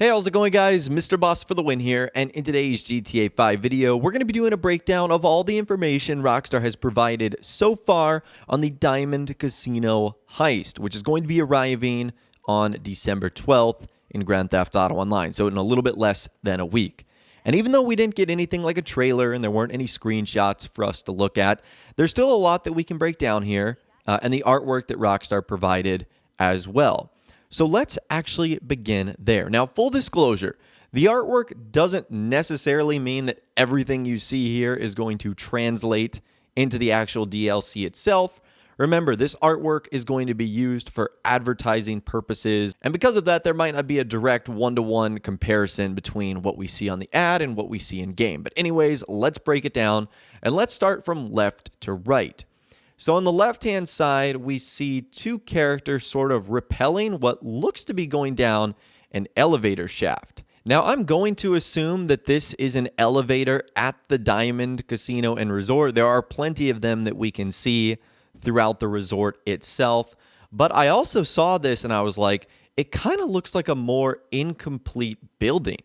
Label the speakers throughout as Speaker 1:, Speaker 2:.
Speaker 1: Hey, how's it going, guys? Mr. Boss for the win here, and in today's GTA 5 video, we're going to be doing a breakdown of all the information Rockstar has provided so far on the Diamond Casino Heist, which is going to be arriving on December 12th in Grand Theft Auto Online, so in a little bit less than a week. And even though we didn't get anything like a trailer and there weren't any screenshots for us to look at, there's still a lot that we can break down here, and the artwork that Rockstar provided as well. So let's actually begin there. Now, full disclosure, the artwork doesn't necessarily mean that everything you see here is going to translate into the actual DLC itself. Remember, this artwork is going to be used for advertising purposes, and because of that, there might not be a direct one-to-one comparison between what we see on the ad and what we see in game. But anyways, let's break it down, and let's start from left to right. So on the left-hand side, we see two characters sort of rappelling what looks to be going down an elevator shaft. Now, I'm going to assume that this is an elevator at the Diamond Casino and Resort. There are plenty of them that we can see throughout the resort itself. But I also saw this and I was like, it kind of looks like a more incomplete building.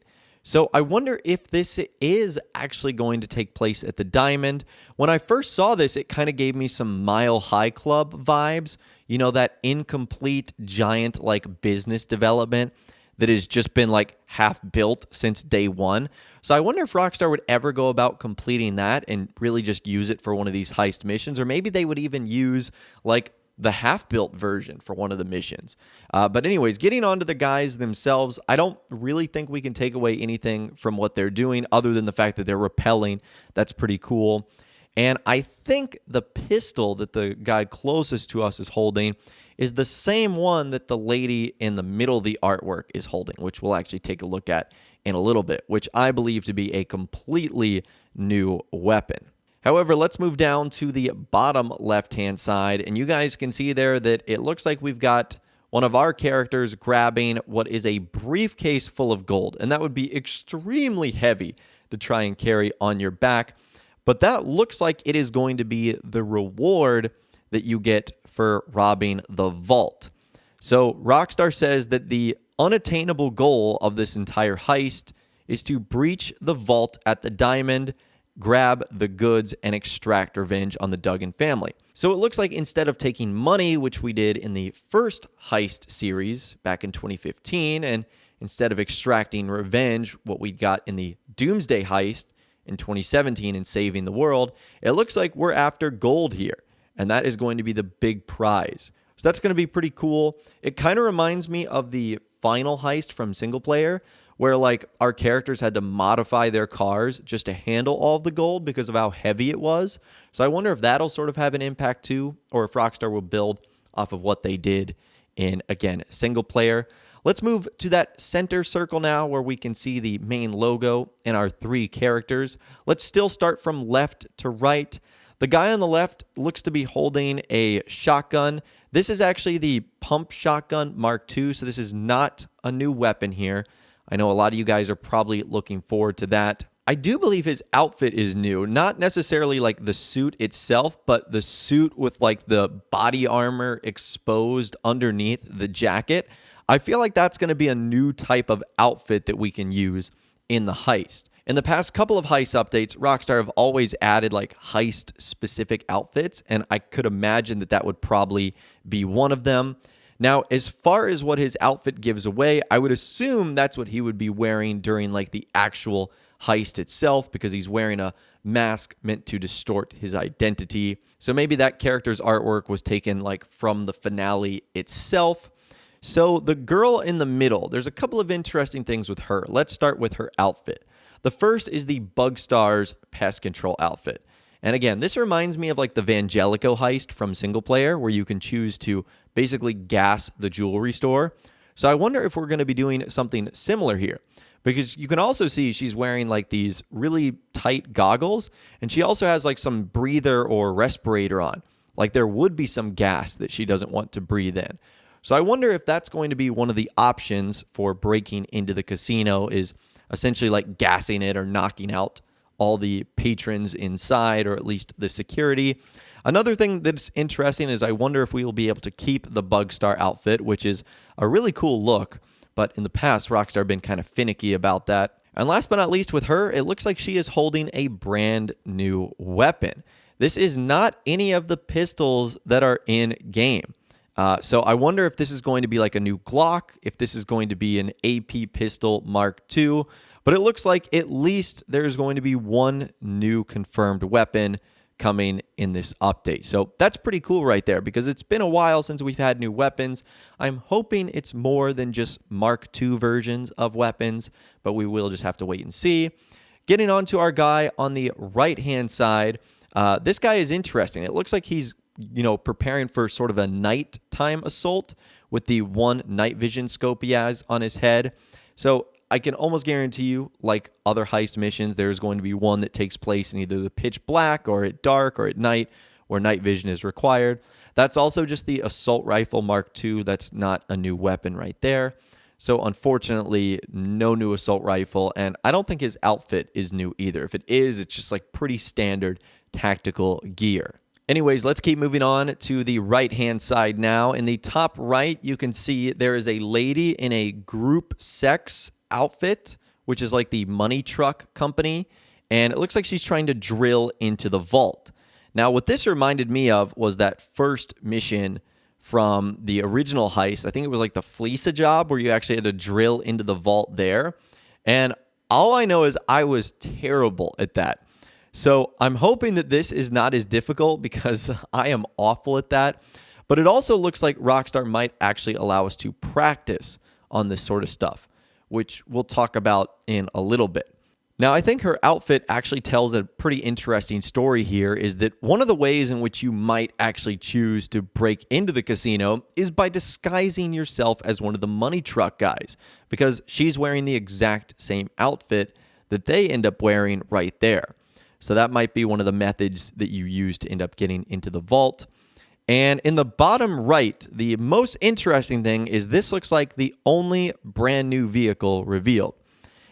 Speaker 1: So I wonder if this is actually going to take place at the Diamond. When I first saw this, it kind of gave me some Mile High Club vibes. You know, that incomplete giant like business development that has just been like half built since day one. So I wonder if Rockstar would ever go about completing that and really just use it for one of these heist missions. Or maybe they would even use like the half-built version for one of the missions. But anyways, getting on to the guys themselves, I don't really think we can take away anything from what they're doing other than the fact that they're rappelling. That's pretty cool. And I think the pistol that the guy closest to us is holding is the same one that the lady in the middle of the artwork is holding, which we'll actually take a look at in a little bit, which I believe to be a completely new weapon. However, let's move down to the bottom left-hand side, and you guys can see there that it looks like we've got one of our characters grabbing what is a briefcase full of gold, and that would be extremely heavy to try and carry on your back, but that looks like it is going to be the reward that you get for robbing the vault. So Rockstar says that the unattainable goal of this entire heist is to breach the vault at the Diamond, grab the goods, and extract revenge on the Duggan family. So it looks like instead of taking money, which we did in the first heist series back in 2015, and instead of extracting revenge, what we got in the Doomsday heist in 2017 and saving the world, it looks like we're after gold here, and that is going to be the big prize. So that's going to be pretty cool. It kind of reminds me of the final heist from single player, where like our characters had to modify their cars just to handle all of the gold because of how heavy it was. So I wonder if that'll sort of have an impact too, or if Rockstar will build off of what they did in, again, single player. Let's move to that center circle now where we can see the main logo and our three characters. Let's still start from left to right. The guy on the left looks to be holding a shotgun. This is actually the pump shotgun Mark II, so this is not a new weapon here. I know a lot of you guys are probably looking forward to that. I do believe his outfit is new, not necessarily like the suit itself, but the suit with like the body armor exposed underneath the jacket. I feel like that's going to be a new type of outfit that we can use in the heist. In the past couple of heist updates, Rockstar have always added like heist-specific outfits, and I could imagine that that would probably be one of them. Now, as far as what his outfit gives away, I would assume that's what he would be wearing during like the actual heist itself, because he's wearing a mask meant to distort his identity. So maybe that character's artwork was taken like from the finale itself. So the girl in the middle, there's a couple of interesting things with her. Let's start with her outfit. The first is the Bugstar's pest control outfit. And again, this reminds me of like the Vangelico heist from single player, where you can choose to basically gas the jewelry store. So I wonder if we're going to be doing something similar here, because you can also see she's wearing like these really tight goggles, and she also has like some breather or respirator on. Like there would be some gas that she doesn't want to breathe in. So I wonder if that's going to be one of the options for breaking into the casino, is essentially like gassing it or knocking out all the patrons inside, or at least the security. Another thing that's interesting is I wonder if we will be able to keep the Bugstar outfit, which is a really cool look, but in the past, Rockstar have been kind of finicky about that. And last but not least with her, it looks like she is holding a brand new weapon. This is not any of the pistols that are in game. So I wonder if this is going to be like a new Glock, if this is going to be an AP pistol Mark II, but it looks like at least there's going to be one new confirmed weapon coming in this update. So that's pretty cool right there, because it's been a while since we've had new weapons. I'm hoping it's more than just Mark II versions of weapons, but we will just have to wait and see. Getting on to our guy on the right-hand side, this guy is interesting. It looks like he's, preparing for sort of a nighttime assault with the one night vision scope he has on his head. So I can almost guarantee you, like other heist missions, there's going to be one that takes place in either the pitch black or at dark or at night where night vision is required. That's also just the assault rifle Mark II. That's not a new weapon right there. So unfortunately, no new assault rifle, and I don't think his outfit is new either. If it is, it's just like pretty standard tactical gear. Anyways, let's keep moving on to the right-hand side now. In the top right, you can see there is a lady in a group sex outfit, which is like the money truck company, and it looks like she's trying to drill into the vault. Now, what this reminded me of was that first mission from the original heist. I think it was like the Fleece job where you actually had to drill into the vault there. And all I know is I was terrible at that. So I'm hoping that this is not as difficult, because I am awful at that. But it also looks like Rockstar might actually allow us to practice on this sort of stuff, which we'll talk about in a little bit. Now, I think her outfit actually tells a pretty interesting story here, is that one of the ways in which you might actually choose to break into the casino is by disguising yourself as one of the money truck guys, because she's wearing the exact same outfit that they end up wearing right there. So that might be one of the methods that you use to end up getting into the vault. And in the bottom right, the most interesting thing is this looks like the only brand new vehicle revealed.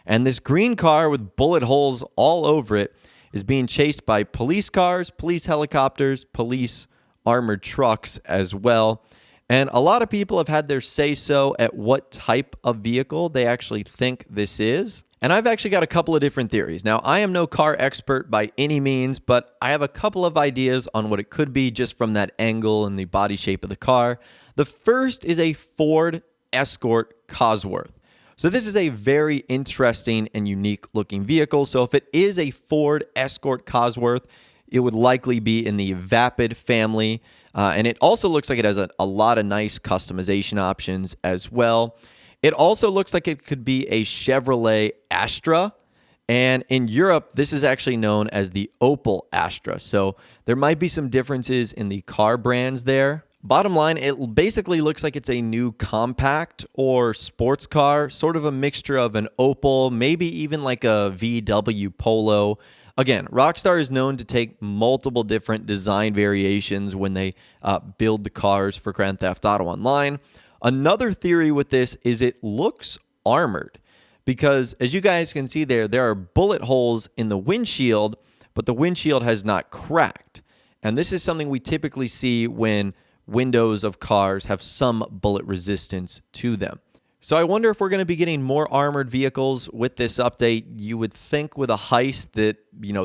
Speaker 1: And this green car with bullet holes all over it is being chased by police cars, police helicopters, police armored trucks as well. And a lot of people have had their say-so at what type of vehicle they actually think this is. And I've actually got a couple of different theories. Now, I am no car expert by any means, but I have a couple of ideas on what it could be just from that angle and the body shape of the car. The first is a Ford Escort Cosworth. So this is a very interesting and unique looking vehicle. So if it is a Ford Escort Cosworth, it would likely be in the Vapid family. And it also looks like it has a lot of nice customization options as well. It also looks like it could be a Chevrolet Astra. And in Europe, this is actually known as the Opel Astra. So there might be some differences in the car brands there. Bottom line, it basically looks like it's a new compact or sports car, sort of a mixture of an Opel, maybe even like a VW Polo. Again, Rockstar is known to take multiple different design variations when they build the cars for Grand Theft Auto Online. Another theory with this is it looks armored, because as you guys can see there are bullet holes in the windshield, but the windshield has not cracked. And this is something we typically see when windows of cars have some bullet resistance to them. So I wonder if we're going to be getting more armored vehicles with this update. You would think with a heist that,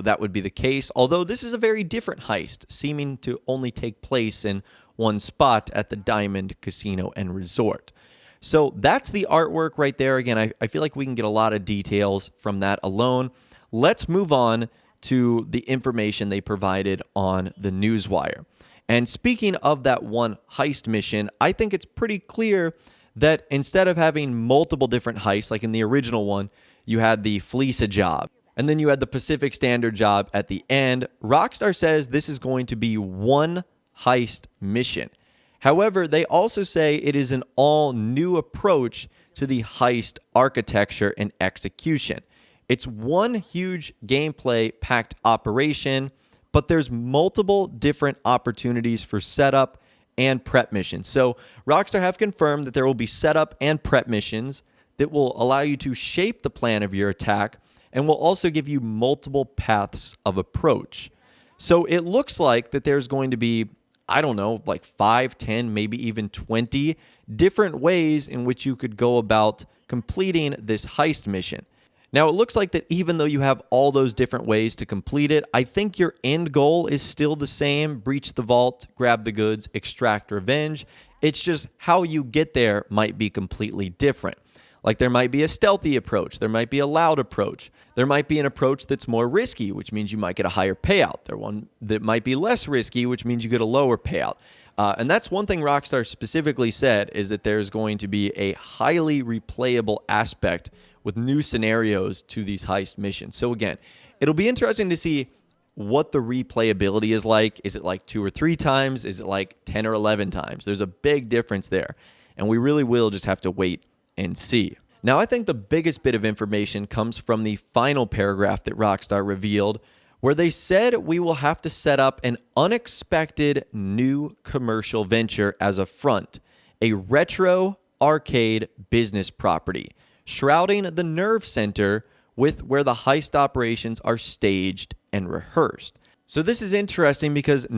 Speaker 1: that would be the case, although this is a very different heist, seeming to only take place in one spot at the Diamond Casino and Resort. So that's the artwork right there. Again, I feel like we can get a lot of details from that alone. Let's move on to the information they provided on the Newswire. And speaking of that one heist mission, I think it's pretty clear that instead of having multiple different heists, like in the original one, you had the Fleece job, and then you had the Pacific Standard job at the end. Rockstar says this is going to be one heist mission. However, they also say it is an all-new approach to the heist architecture and execution. It's one huge gameplay-packed operation, but there's multiple different opportunities for setup and prep missions. So Rockstar have confirmed that there will be setup and prep missions that will allow you to shape the plan of your attack and will also give you multiple paths of approach. So it looks like that there's going to be, I don't know, like 5, 10, maybe even 20 different ways in which you could go about completing this heist mission. Now, it looks like that even though you have all those different ways to complete it, I think your end goal is still the same: breach the vault, grab the goods, extract revenge. It's just how you get there might be completely different. Like, there might be a stealthy approach, there might be a loud approach, there might be an approach that's more risky, which means you might get a higher payout. There's one that might be less risky, which means you get a lower payout. And that's one thing Rockstar specifically said, is that there's going to be a highly replayable aspect with new scenarios to these heist missions. So again, it'll be interesting to see what the replayability is like. Is it like 2 or 3 times? Is it like 10 or 11 times? There's a big difference there, and we really will just have to wait and see. Now, I think the biggest bit of information comes from the final paragraph that Rockstar revealed, where they said we will have to set up an unexpected new commercial venture as a front, a retro arcade business property, shrouding the nerve center with where the heist operations are staged and rehearsed. So this is interesting because it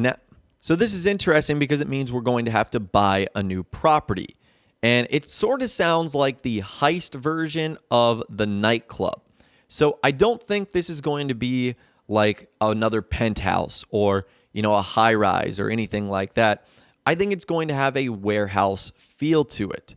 Speaker 1: means we're going to have to buy a new property. And it sort of sounds like the heist version of the nightclub. So I don't think this is going to be like another penthouse or, a high rise or anything like that. I think it's going to have a warehouse feel to it.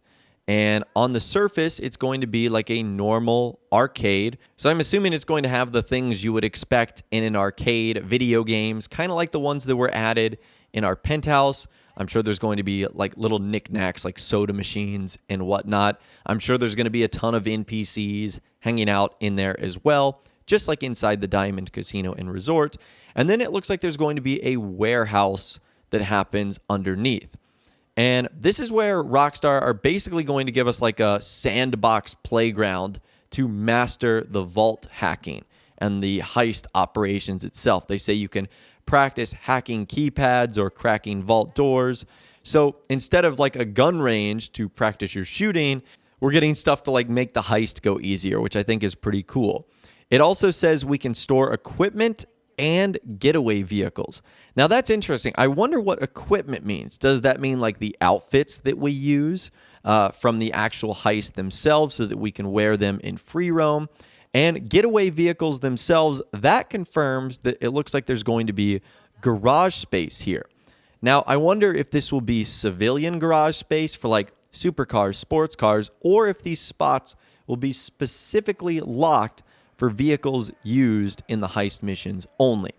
Speaker 1: And on the surface, it's going to be like a normal arcade. So I'm assuming it's going to have the things you would expect in an arcade, video games, kind of like the ones that were added in our penthouse. I'm sure there's going to be like little knickknacks like soda machines and whatnot. I'm sure there's going to be a ton of NPCs hanging out in there as well, just like inside the Diamond Casino and Resort. And then it looks like there's going to be a warehouse that happens underneath. And this is where Rockstar are basically going to give us like a sandbox playground to master the vault hacking and the heist operations itself. They say you can practice hacking keypads or cracking vault doors. So instead of like a gun range to practice your shooting, we're getting stuff to like make the heist go easier, which I think is pretty cool. It also says we can store equipment and getaway vehicles. Now that's interesting. I wonder what equipment means. Does that mean like the outfits that we use from the actual heist themselves so that we can wear them in free roam? And getaway vehicles themselves, that confirms that it looks like there's going to be garage space here. Now, I wonder if this will be civilian garage space for like supercars, sports cars, or if these spots will be specifically locked for vehicles used in the heist missions only.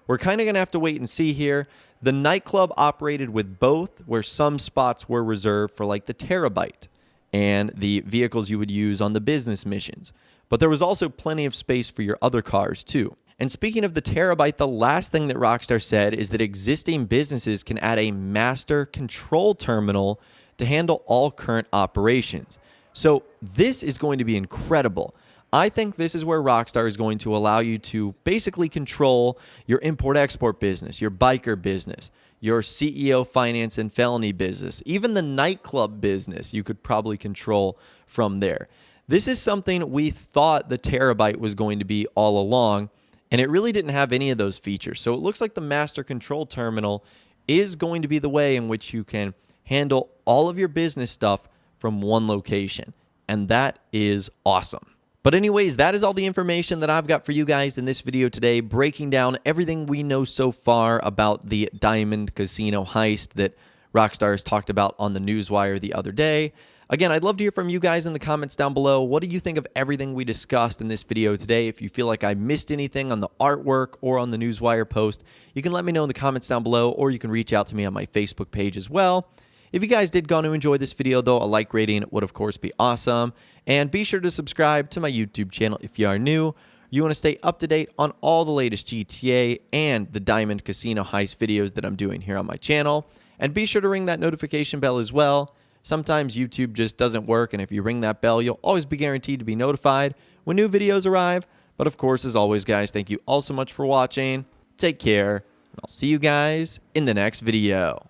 Speaker 1: We're kind of going to have to wait and see here. The nightclub operated with both, where some spots were reserved for like the Terabyte and the vehicles you would use on the business missions. But there was also plenty of space for your other cars too. And speaking of the Terabyte, the last thing that Rockstar said is that existing businesses can add a master control terminal to handle all current operations. So this is going to be incredible. I think this is where Rockstar is going to allow you to basically control your import-export business, your biker business, your CEO finance and felony business, even the nightclub business you could probably control from there. This is something we thought the Terabyte was going to be all along, and it really didn't have any of those features. So it looks like the master control terminal is going to be the way in which you can handle all of your business stuff from one location, and that is awesome. But anyways, that is all the information that I've got for you guys in this video today, breaking down everything we know so far about the Diamond Casino heist that Rockstar has talked about on the Newswire the other day. Again, I'd love to hear from you guys in the comments down below. What do you think of everything we discussed in this video today? If you feel like I missed anything on the artwork or on the Newswire post, you can let me know in the comments down below, or you can reach out to me on my Facebook page as well. If you guys did go to enjoy this video, though, a like rating would, of course, be awesome. And be sure to subscribe to my YouTube channel if you are new. You want to stay up to date on all the latest GTA and the Diamond Casino Heist videos that I'm doing here on my channel. And be sure to ring that notification bell as well. Sometimes YouTube just doesn't work, and if you ring that bell, you'll always be guaranteed to be notified when new videos arrive. But of course, as always, guys, thank you all so much for watching. Take care, and I'll see you guys in the next video.